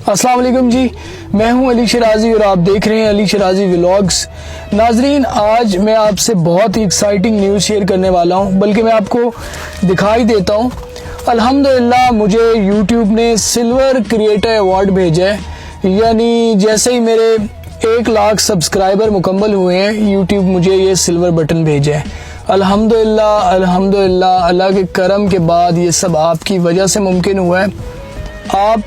السلام علیکم جی، میں ہوں علی شرازی اور آپ دیکھ رہے ہیں علی شرازی ولاگز۔ ناظرین، آج میں آپ سے بہت ہی ایکسائٹنگ نیوز شیئر کرنے والا ہوں، بلکہ میں آپ کو دکھائی دیتا ہوں۔ الحمدللہ مجھے یوٹیوب نے سلور کریٹر ایوارڈ بھیجا ہے، یعنی جیسے ہی میرے 1 لاکھ سبسکرائبر مکمل ہوئے ہیں، یوٹیوب مجھے یہ سلور بٹن بھیجا ہے۔ الحمدللہ اللہ کے کرم کے بعد یہ سب آپ کی وجہ سے ممکن ہوا ہے۔ آپ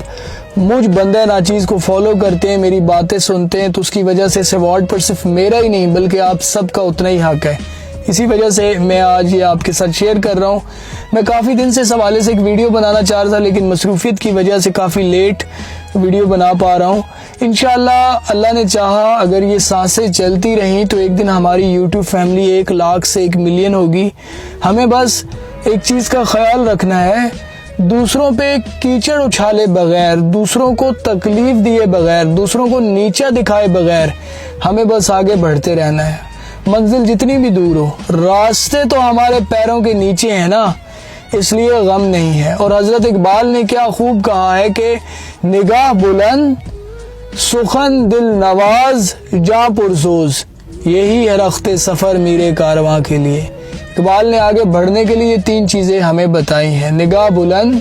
مجھ بندہ ناچیز کو فالو کرتے ہیں، میری باتیں سنتے ہیں، تو اس کی وجہ سے اس ایوارڈ پر صرف میرا ہی نہیں بلکہ آپ سب کا اتنا ہی حق ہے۔ اسی وجہ سے میں آج یہ آپ کے ساتھ شیئر کر رہا ہوں۔ میں کافی دن سے اس حوالے سے ایک ویڈیو بنانا چاہ رہا تھا، لیکن مصروفیت کی وجہ سے کافی لیٹ ویڈیو بنا پا رہا ہوں۔ انشاءاللہ اللہ نے چاہا اگر یہ سانسیں چلتی رہیں تو ایک دن ہماری یوٹیوب فیملی 1 لاکھ سے 1 ملین ہوگی۔ ہمیں بس ایک چیز کا خیال رکھنا ہے، دوسروں پہ کیچڑ اچھالے بغیر، دوسروں کو تکلیف دیے بغیر، دوسروں کو نیچا دکھائے بغیر ہمیں بس آگے بڑھتے رہنا ہے۔ منزل جتنی بھی دور ہو، راستے تو ہمارے پیروں کے نیچے ہیں نا، اس لیے غم نہیں ہے۔ اور حضرت اقبال نے کیا خوب کہا ہے کہ نگاہ بلند، سخن دل نواز، جاں پرسوز، یہی ہے رخت سفر میرے کارواں کے لیے۔ اقبال نے آگے بڑھنے کے لیے 3 چیزیں ہمیں بتائی ہیں، نگاہ بلند،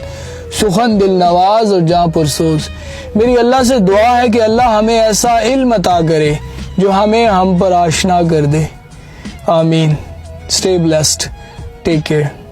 سخن دل نواز اور جاں پرسوز۔ میری اللہ سے دعا ہے کہ اللہ ہمیں ایسا علم عطا کرے جو ہمیں ہم پر آشنا کر دے۔ آمین۔ Stay blessed. Take care.